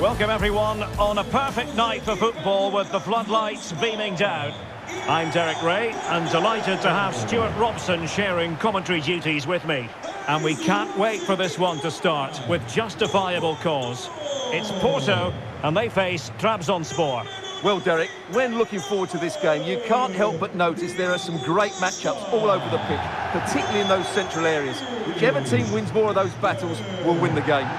Welcome everyone on a perfect night for football with the floodlights beaming down. I'm Derek Ray and delighted to have Stuart Robson sharing commentary duties with me. And we can't wait for this one to start with justifiable cause. It's Porto and they face Trabzon SK. Well, Derek, when looking forward to this game, you can't help but notice there are some great matchups all over the pitch, particularly in those central areas. Whichever team wins more of those battles will win the game.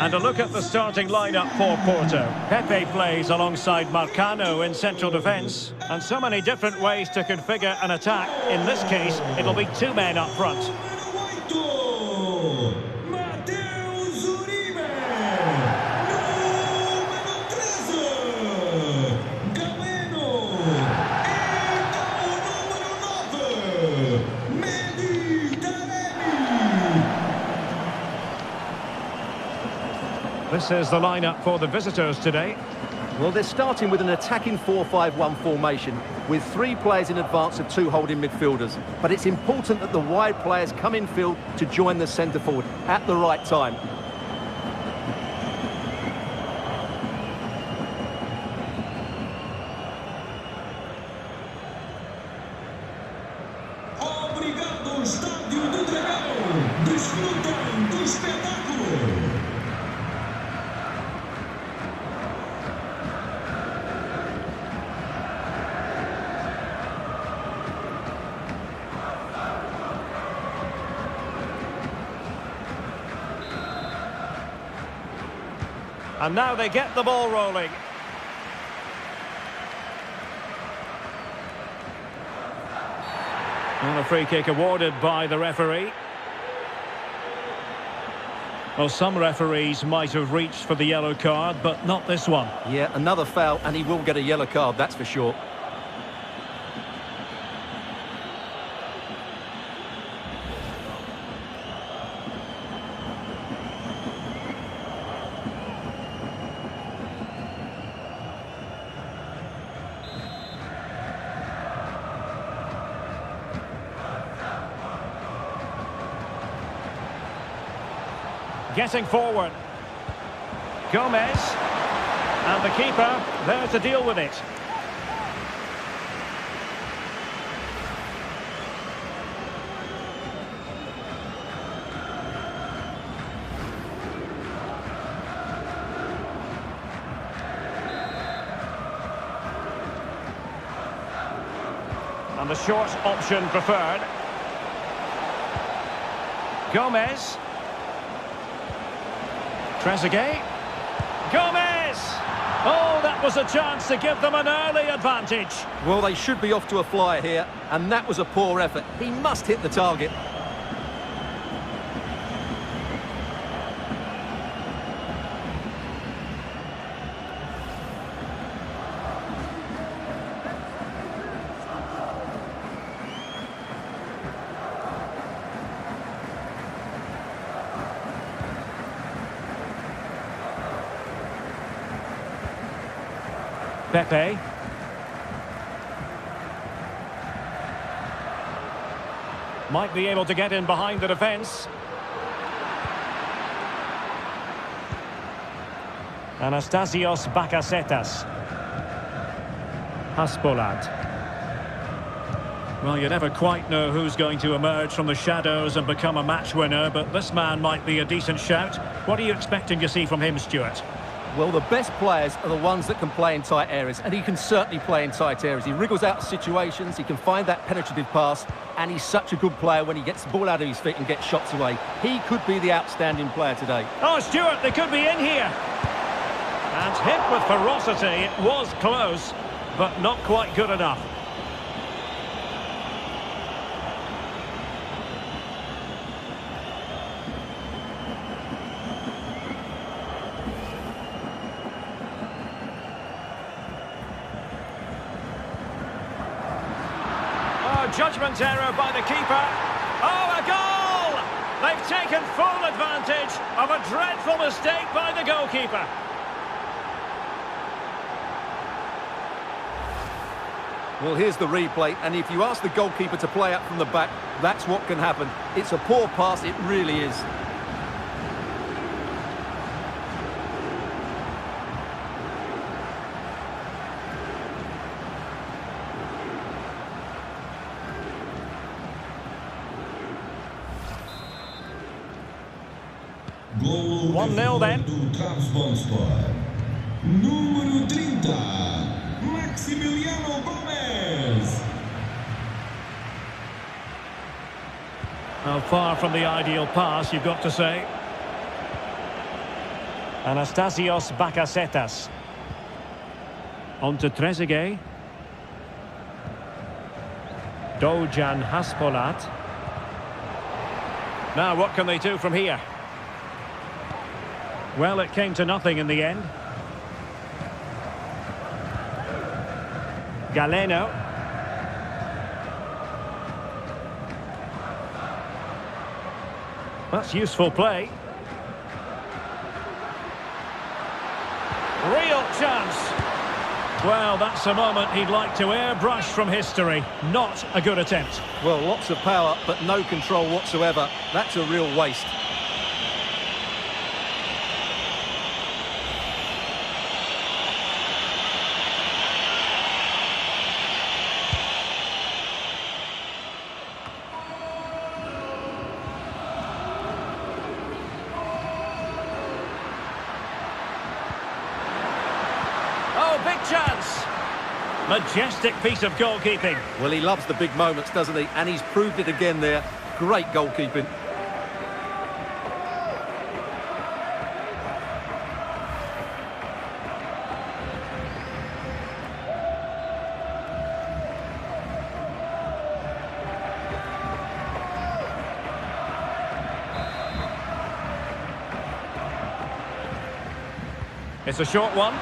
And a look at the starting lineup for Porto. Pepe plays alongside Marcano in central defence. And so many different ways to configure an attack. In this case, it'll be two men up front. This is the lineup for the visitors today. Well, they're starting with an attacking 4-5-1 formation with three players in advance of two holding midfielders. But it's important that the wide players come in field to join the centre forward at the right time. Obrigado, Estadio do Dragao. Desfrutem do espetáculo. And now they get the ball rolling. And a free kick awarded by the referee. Well, some referees might have reached for the yellow card, but not this one. Yeah, another foul, and he will get a yellow card, that's for sure. Getting forward. Gomez. And the keeper there to deal with it. And the short option preferred. Gomez. Trezeguet. Gomez! Oh, that was a chance to give them an early advantage. Well, they should be off to a flyer here, and that was a poor effort. He must hit the target. Pepe. Might be able to get in behind the defence. Anastasios Bakasetas. Haspolad. Well, you never quite know who's going to emerge from the shadows and become a match winner, but this man might be a decent shout. What are you expecting to see from him, Stuart? Well, the best players are the ones that can play in tight areas, and he can certainly play in tight areas. He wriggles out of situations, he can find that penetrative pass, and he's such a good player when he gets the ball out of his feet and gets shots away. He could be the outstanding player today. Oh, Stuart, they could be in here. And hit with ferocity. It was close, but not quite good enough. Judgment error by the keeper. Oh, a goal! They've taken full advantage of a dreadful mistake by the goalkeeper. Well, here's the replay, and if you ask the goalkeeper to play up from the back, that's what can happen. It's a poor pass, it really is. Golo 1-0 then. do Trabzon SK. Número 30, Maximiliano Gomez. Well, far from the ideal pass, you've got to say. Anastasios Bakasetas. On to Trezeguet. Dojan Haspolat. Now, what can they do from here? Well, it came to nothing in the end. Galeno. That's useful play. Real chance. Well, that's a moment he'd like to airbrush from history. Not a good attempt. Well, lots of power, but no control whatsoever. That's a real waste. Big chance. Majestic piece of goalkeeping. Well, he loves the big moments, doesn't he? And he's proved it again there. Great goalkeeping. It's a short one.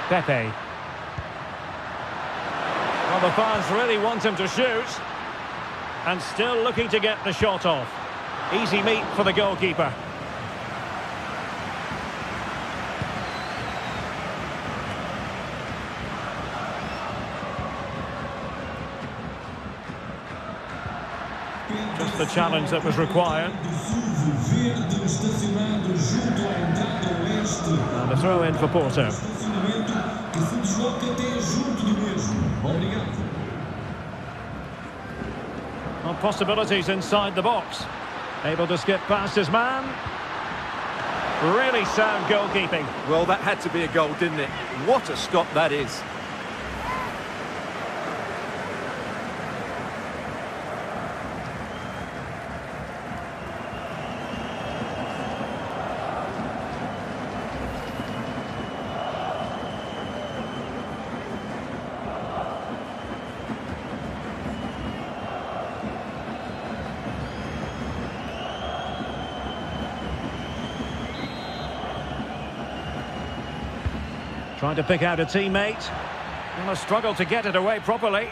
Pepe. Well, the fans really want him to shoot. And still looking to get the shot off. Easy meat for the goalkeeper. Just the challenge that was required. And a throw in for Porto. Well, possibilities inside the box. Able to skip past his man. Really sound goalkeeping. Well, that had to be a goal, didn't it? What a stop that is. Trying to pick out a teammate. And a struggle to get it away properly.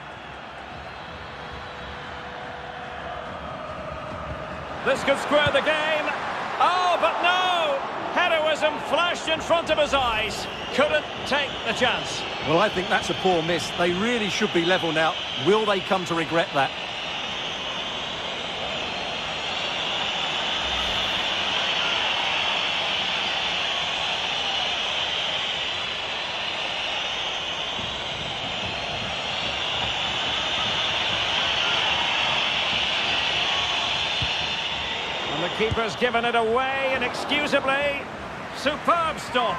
This could square the game. Oh, but no! Heroism flashed in front of his eyes. Couldn't take the chance. Well, I think that's a poor miss. They really should be level now. Will they come to regret that? The keeper's given it away inexcusably. Superb stop.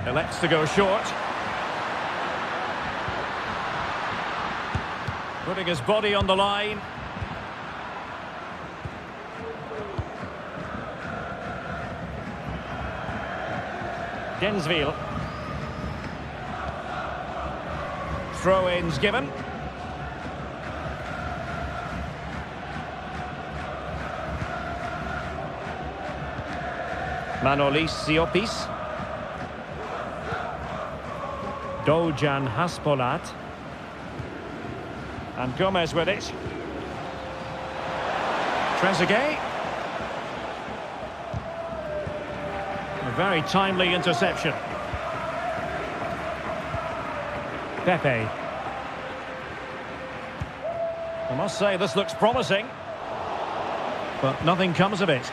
Elects to go short. Putting his body on the line. Densville. Throw-ins given. Manolis Siopis. Dojan Haspolat. And Gomez with it. Trezeguet. A very timely interception. Pepe. I must say this looks promising, but nothing comes of it.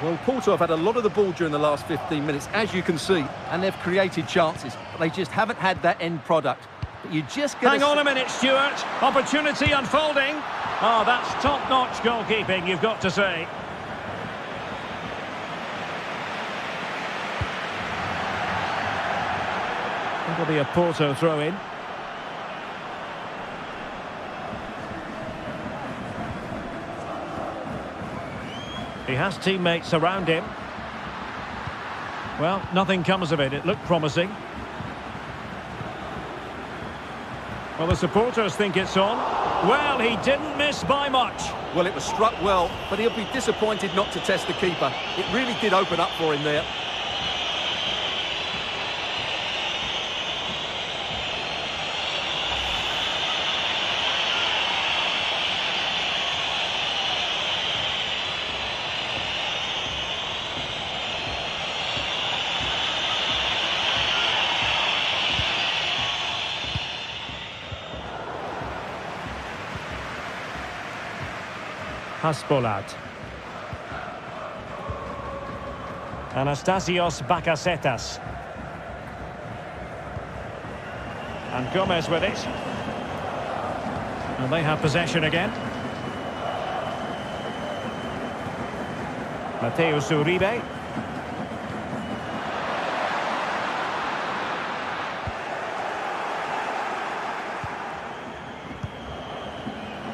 Well, Porto have had a lot of the ball during the last 15 minutes, as you can see, and they've created chances, but they just haven't had that end product. But you just get Hang on a minute, Stuart. Opportunity unfolding. Oh, that's top-notch goalkeeping, you've got to say. It'll be a Porto throw-in. He has teammates around him. Well, nothing comes of it. It looked promising. Well, the supporters think it's on. Well, he didn't miss by much. Well, it was struck well, but he'll be disappointed not to test the keeper. It really did open up for him there. Haspolat. Anastasios Bakasetas. And Gomez with it. And they have possession again. Mateus Uribe.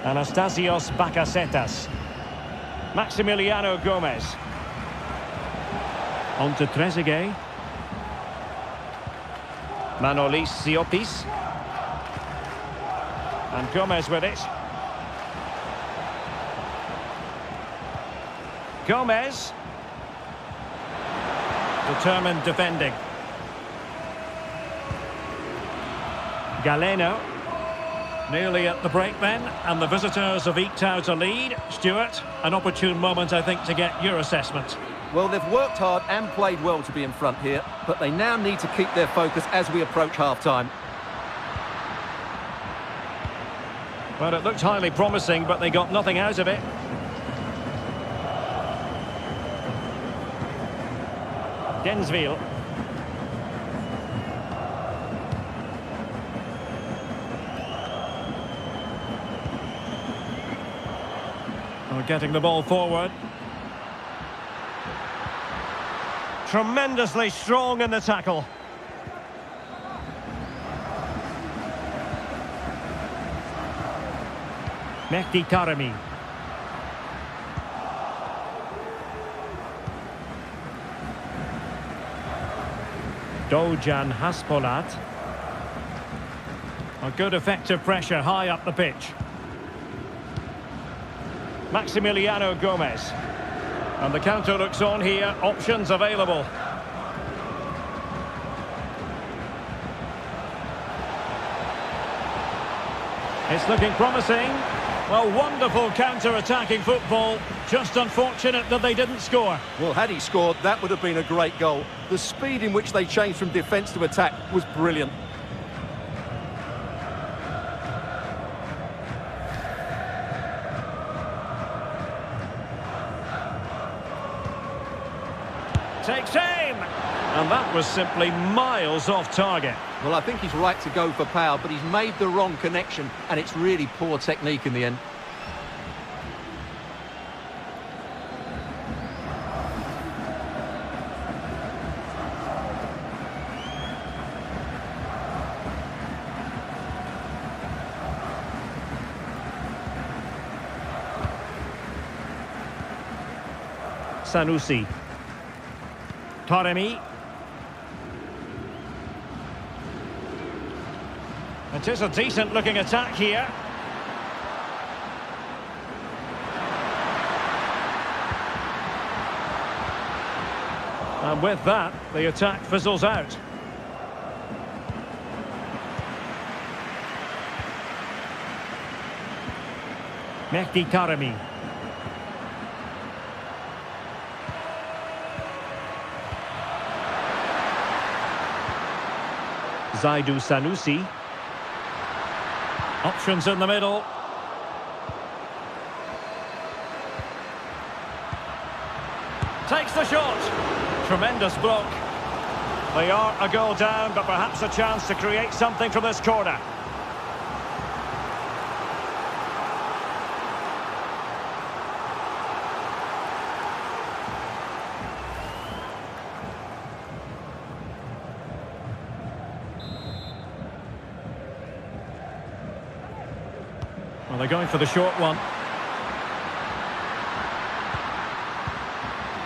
Anastasios Bakasetas. Maximiliano Gomez. On to Trezeguet. Manolis Siopis. And Gomez with it. Gomez. Determined defending. Galeno. Nearly at the break then, and the visitors have eked out a lead. Stuart, an opportune moment, I think, to get your assessment. Well, they've worked hard and played well to be in front here, but they now need to keep their focus as we approach half-time. Well, it looked highly promising, but they got nothing out of it. Densville. Getting the ball forward. Tremendously strong in the tackle. Mehdi Taremi. Dojan Haspolat. A good effective pressure high up the pitch. Maximiliano Gomez. And the counter looks on here. Options available. It's looking promising. Well, wonderful counter-attacking football. Just unfortunate that they didn't score. Well, had he scored, that would have been a great goal. The speed in which they changed from defence to attack was brilliant. Takes aim, and that was simply miles off target. Well, I think he's right to go for power, but he's made the wrong connection, and it's really poor technique in the end. Sanusi. Taremi. It is a decent-looking attack here. And with that, the attack fizzles out. Mehdi Taremi. Zaidu Sanusi. Options in the middle. Takes the shot. Tremendous block. They are a goal down, but perhaps a chance to create something from this corner. Well, they're going for the short one.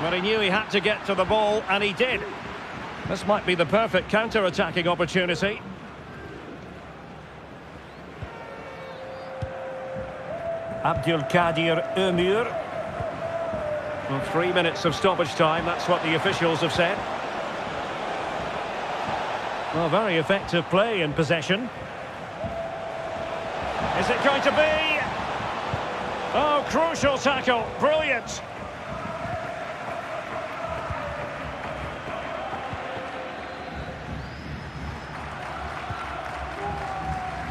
Well, he knew he had to get to the ball, and he did. This might be the perfect counter-attacking opportunity. Abdülkadir Ömür. Well, 3 minutes of stoppage time, that's what the officials have said. Well, very effective play in possession. Is it going to be? Oh, crucial tackle. Brilliant.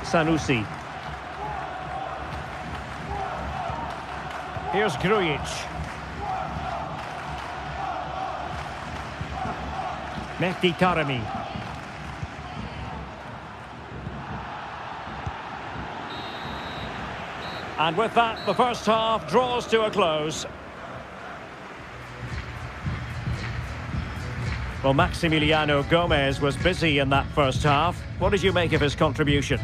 Sanusi. Here's Grujic. Mehdi Taremi. And with that, the first half draws to a close. Well, Maximiliano Gomez was busy in that first half. What did you make of his contribution?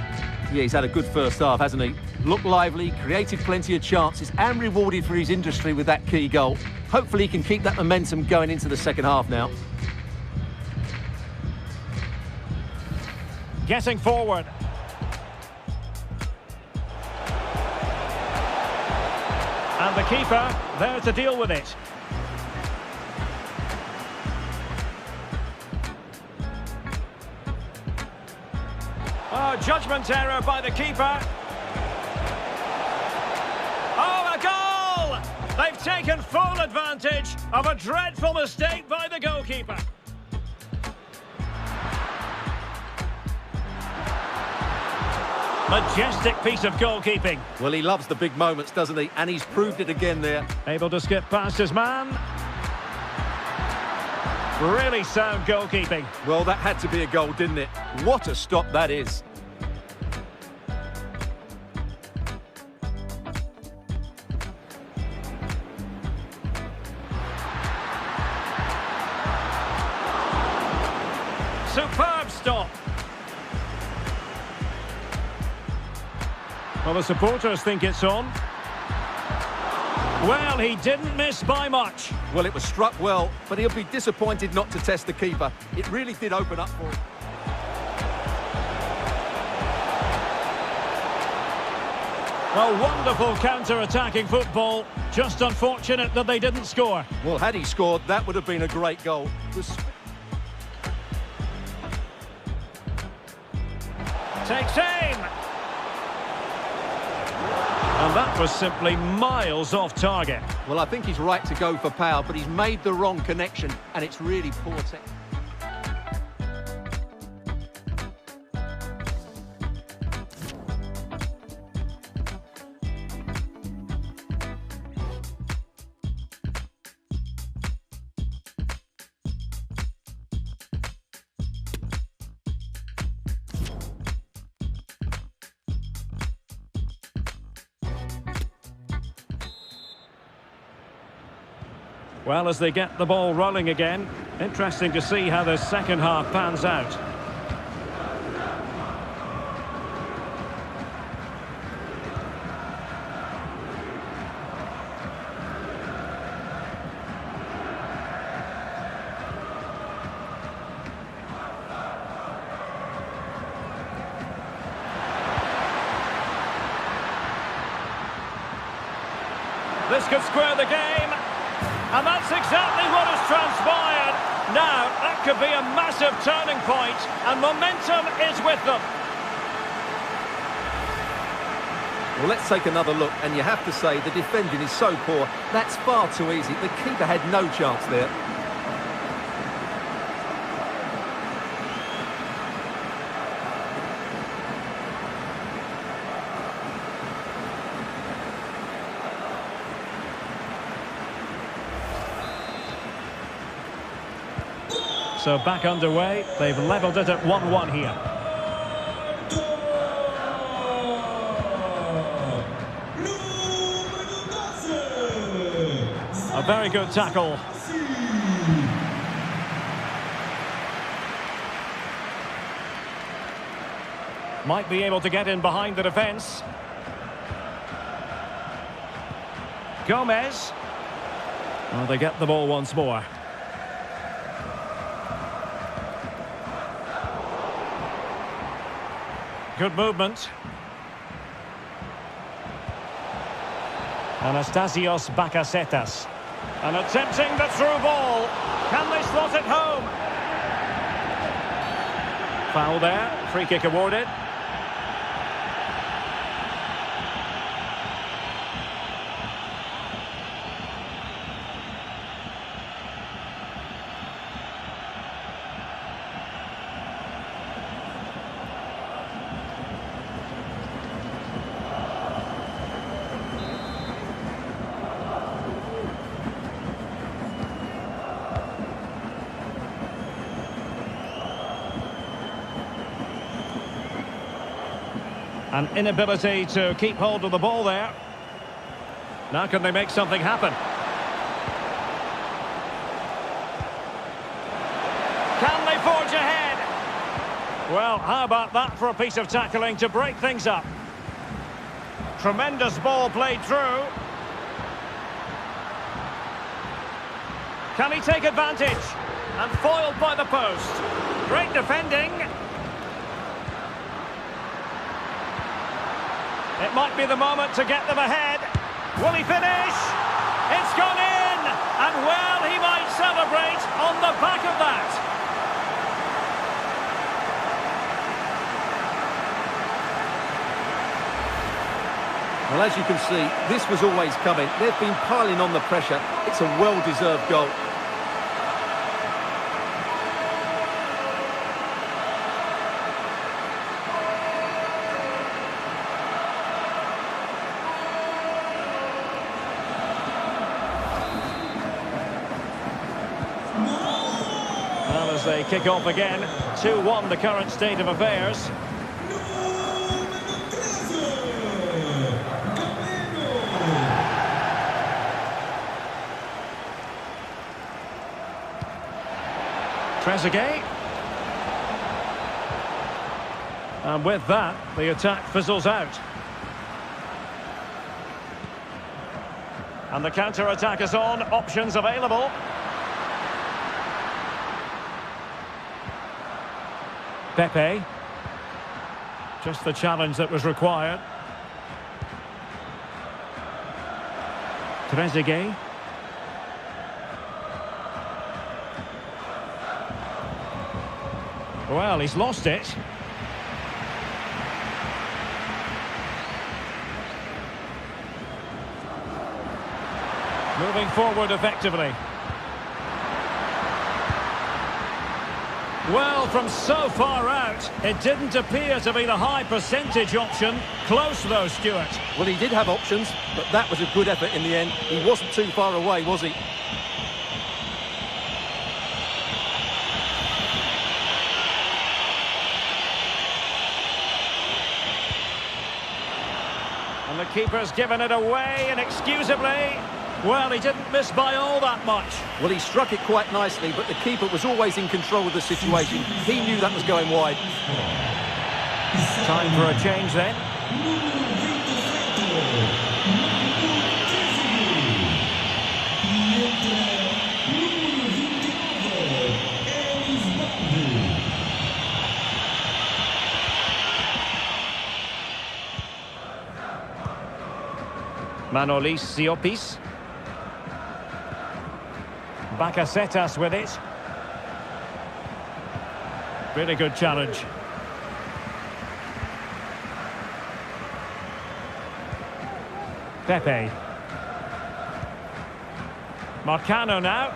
Yeah, he's had a good first half, hasn't he? Looked lively, created plenty of chances and rewarded for his industry with that key goal. Hopefully he can keep that momentum going into the second half now. Getting forward. And the keeper there to deal with it. Oh, judgment error by the keeper. Oh, a goal! They've taken full advantage of a dreadful mistake by the goalkeeper. Majestic piece of goalkeeping. Well, he loves the big moments, doesn't he? And he's proved it again there. Able to skip past his man. Really sound goalkeeping. Well, that had to be a goal, didn't it? What a stop that is. Superb stop. Well, the supporters think it's on. Well, he didn't miss by much. Well, it was struck well, but he'll be disappointed not to test the keeper. It really did open up for him. Well, wonderful counter-attacking football. Just unfortunate that they didn't score. Well, had he scored, that would have been a great goal. Takes aim. And that was simply miles off target. Well, I think he's right to go for power, but he's made the wrong connection, and it's really poor technique. Well, as they get the ball rolling again, interesting to see how the second half pans out. This could square the game. And that's exactly what has transpired. Now, that could be a massive turning point, and momentum is with them. Well, let's take another look, and you have to say the defending is so poor. That's far too easy. The keeper had no chance there. So back underway. They've levelled it at 1-1 here. A very good tackle. Might be able to get in behind the defence. Gomez. Well, they get the ball once more. Good movement. Anastasios Bakasetas. And attempting the through ball. Can they slot it home? Foul there. Free kick awarded. An inability to keep hold of the ball there. Now can they make something happen? Can they forge ahead? Well, how about that for a piece of tackling to break things up? Tremendous ball played through. Can he take advantage? And foiled by the post. Great defending. It might be the moment to get them ahead. Will he finish? It's gone in! And well, he might celebrate on the back of that. Well, as you can see, this was always coming. They've been piling on the pressure. It's a well-deserved goal. They kick off again. 2-1 the current state of affairs. Trezeguet. And with that, the attack fizzles out. And the counter-attack is on. Options available. Pepe. Just the challenge that was required. Trezeguet. Well, he's lost it. Moving forward effectively. Well, from so far out, it didn't appear to be the high percentage option. Close though, Stuart. Well, he did have options, but that was a good effort in the end. He wasn't too far away, was he? And the keeper's given it away inexcusably. Well, he didn't miss by all that much. Well, he struck it quite nicely, but the keeper was always in control of the situation. He knew that was going wide. Time for a change then. Manolis Siopis. Bakasetas with it. Really good challenge. Pepe. Marcano now.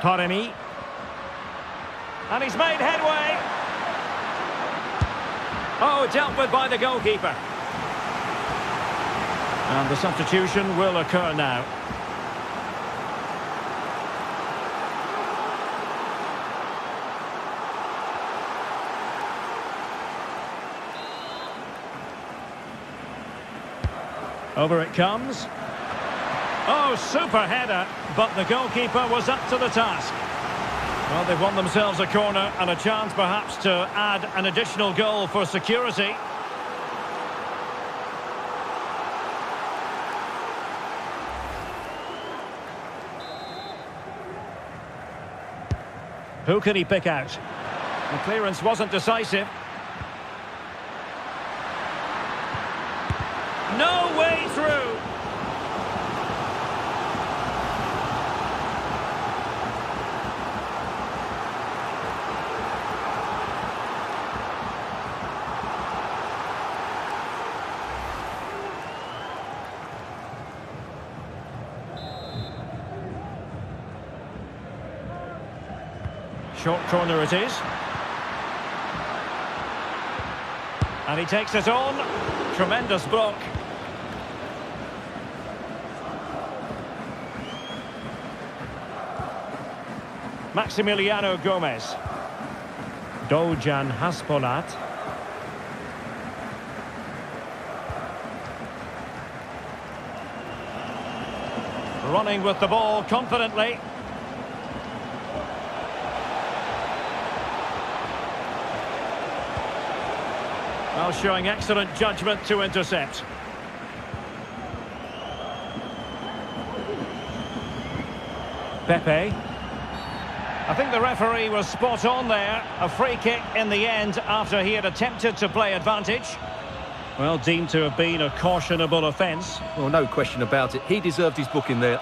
Taremi. And he's made headway. Oh, dealt with by the goalkeeper. And the substitution will occur now. Over it comes. Oh, super header, but the goalkeeper was up to the task. Well, they've won themselves a corner and a chance perhaps to add an additional goal for security. Who can he pick out? The clearance wasn't decisive. No way through. Short corner it is. And he takes it on. Tremendous block. Maximiliano Gomez. Dojan Haspolat. Running with the ball confidently. Well, showing excellent judgment to intercept. Pepe. I think the referee was spot on there. A free kick in the end after he had attempted to play advantage. Well, deemed to have been a cautionable offence. Well, no question about it. He deserved his booking there.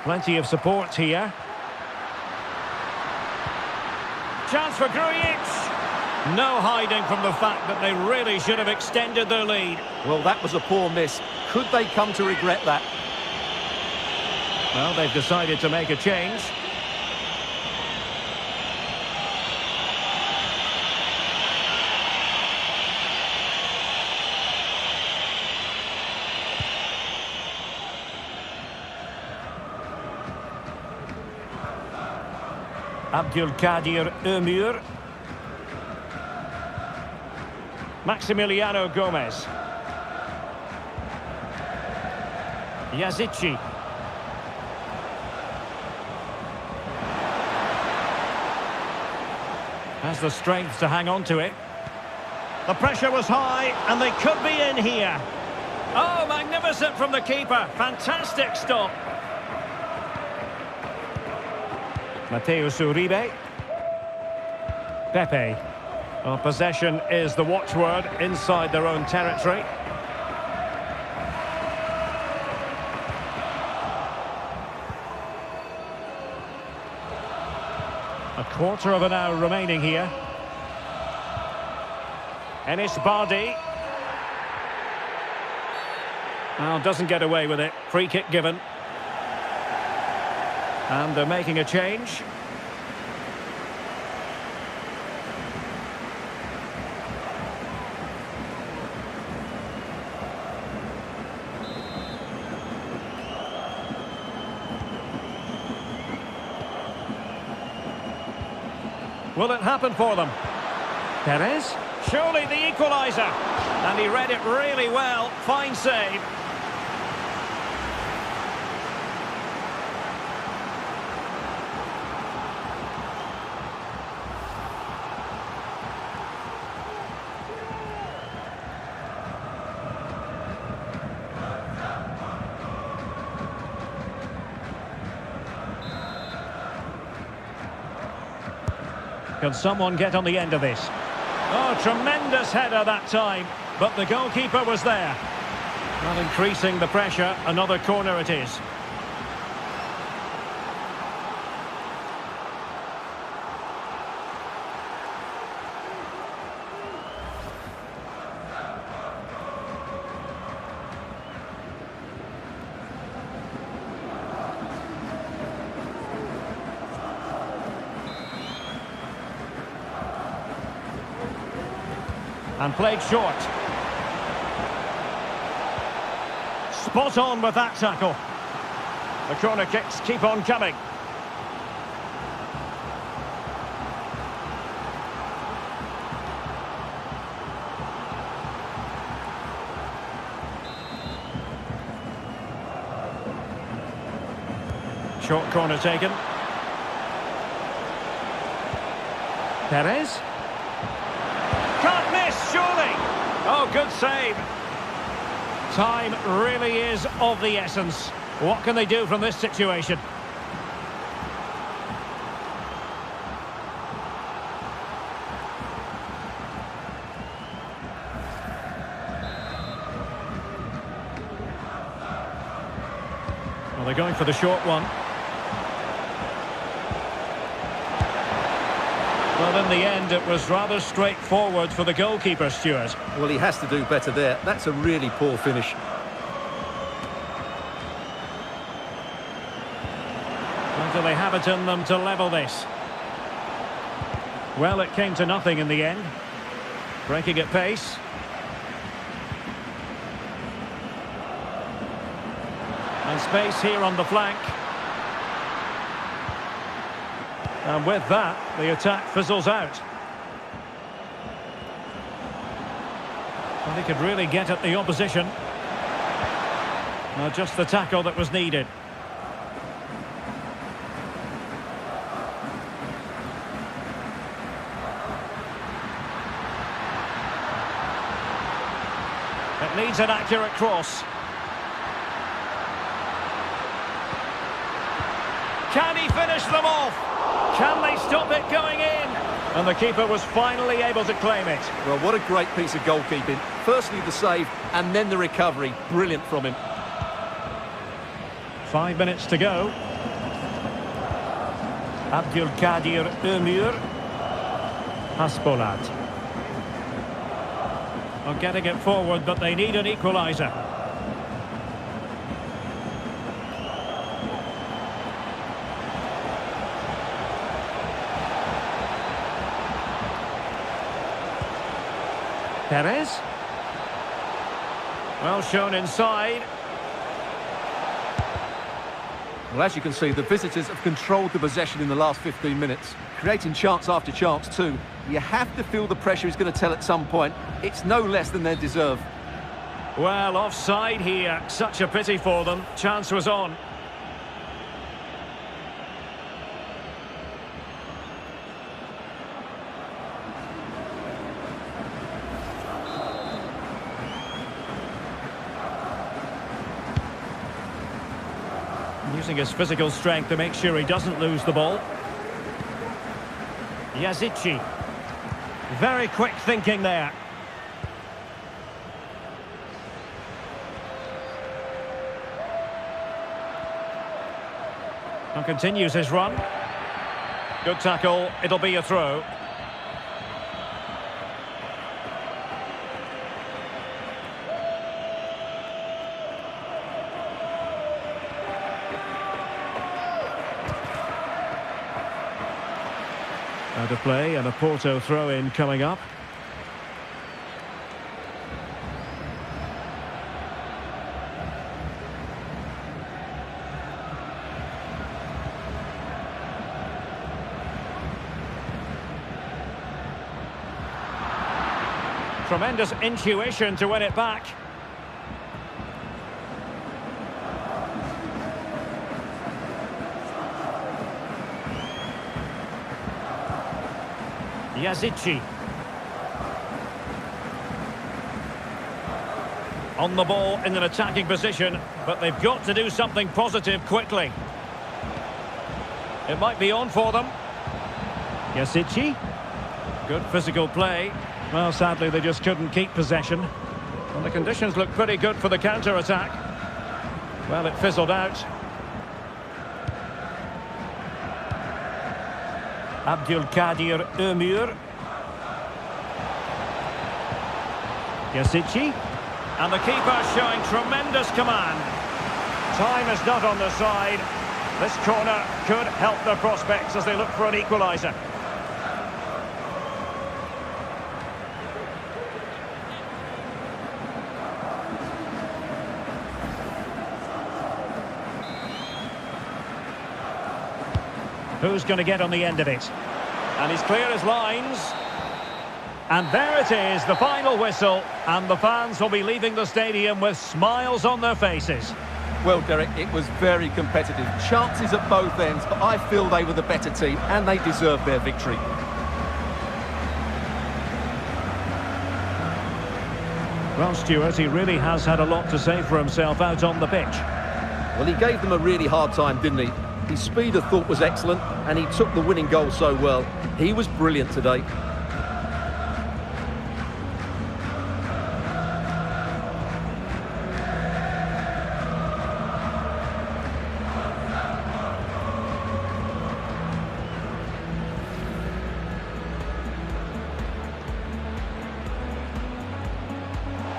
Plenty of support here. Chance for Grujic. No hiding from the fact that they really should have extended their lead. Well, that was a poor miss. Could they come to regret that? Well, they've decided to make a change. Abdülkadir Ömür. Maximiliano Gomez. Yazici. Has the strength to hang on to it. The pressure was high and they could be in here. Oh, magnificent from the keeper. Fantastic stop. Mateus Uribe. Pepe. Well, possession is the watchword inside their own territory. A quarter of an hour remaining here. Enis Bardi. Well, doesn't get away with it. Free kick given. And they're making a change. Will it happen for them? Perez? Surely the equaliser. And he read it really well. Fine save. Can someone get on the end of this? Oh, tremendous header that time, but the goalkeeper was there. Not increasing the pressure, another corner it is. And played short. Spot on with that tackle. The corner kicks keep on coming. Short corner taken. Perez. Can't miss, surely. Oh, good save. Time really is of the essence. What can they do from this situation? Well, they're going for the short one. Well, in the end, it was rather straightforward for the goalkeeper, Stuart. Well, he has to do better there. That's a really poor finish. And do they have it in them to level this? Well, it came to nothing in the end. Breaking at pace. And space here on the flank. And with that, the attack fizzles out. Well, he could really get at the opposition. Now just the tackle that was needed. It needs an accurate cross. Can he finish them off? Can they stop it going in? And the keeper was finally able to claim it. Well, what a great piece of goalkeeping. Firstly, the save, and then the recovery. Brilliant from him. 5 minutes to go. Abdülkadir Ömür. Haspolat. Well, getting it forward, but they need an equaliser. Perez. Well shown inside. Well, as you can see, the visitors have controlled the possession in the last 15 minutes, creating chance after chance too. You have to feel the pressure is going to tell at some point. It's no less than they deserve. Well, offside here. Such a pity for them. Chance was on. Using his physical strength to make sure he doesn't lose the ball. Yazici. Very quick thinking there. And continues his run. Good tackle. It'll be a throw. Out of play and a Porto throw-in coming up. Tremendous intuition to win it back. Yazici. On the ball in an attacking position, but they've got to do something positive quickly. It might be on for them. Yazici. Good physical play. Well, sadly, they just couldn't keep possession. And the conditions look pretty good for the counter-attack. Well, it fizzled out. Abdülkadir Ömür. Yazici. And the keeper showing tremendous command. Time is not on the side. This corner could help their prospects as they look for an equaliser. Who's going to get on the end of it? And he's clear as lines. And there it is, the final whistle. And the fans will be leaving the stadium with smiles on their faces. Well, Derek, it was very competitive. Chances at both ends, but I feel they were the better team and they deserved their victory. Well, Stuart, he really has had a lot to say for himself out on the pitch. Well, he gave them a really hard time, didn't he? His speed of thought was excellent, and he took the winning goal so well. He was brilliant today.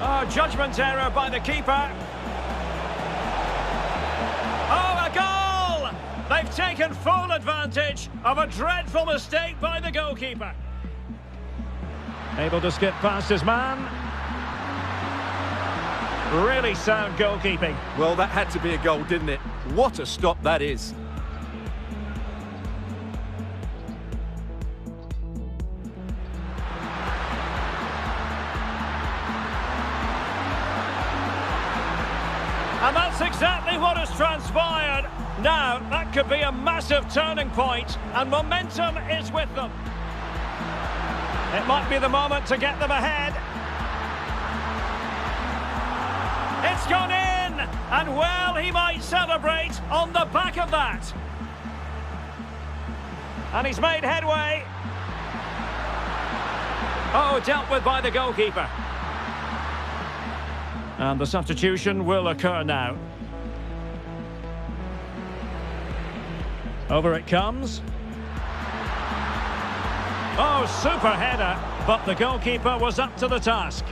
Oh, judgment error by the keeper. Oh, a goal! They've taken full advantage of a dreadful mistake by the goalkeeper. Able to skip past his man. Really sound goalkeeping. Well, that had to be a goal, didn't it? What a stop that is. And that's exactly what has transpired. Now, that could be a massive turning point, and momentum is with them. It might be the moment to get them ahead. It's gone in, and well, he might celebrate on the back of that. And he's made headway. Oh, dealt with by the goalkeeper. And the substitution will occur now. Over it comes. Oh, super header, but the goalkeeper was up to the task.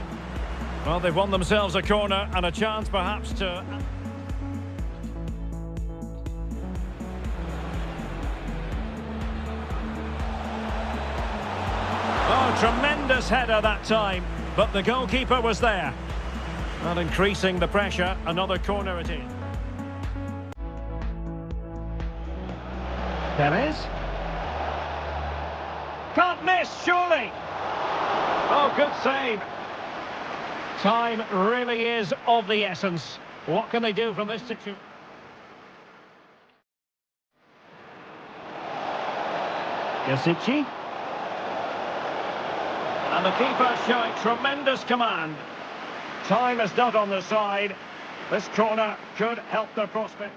Well, they've won themselves a corner and a chance perhaps to... Oh, tremendous header that time, but the goalkeeper was there. And increasing the pressure, another corner it is. Perez. Can't miss, surely. Oh, good save. Time really is of the essence. What can they do from this situation? Yazici. And the keeper showing tremendous command. Time is not on the side. This corner could help their prospect.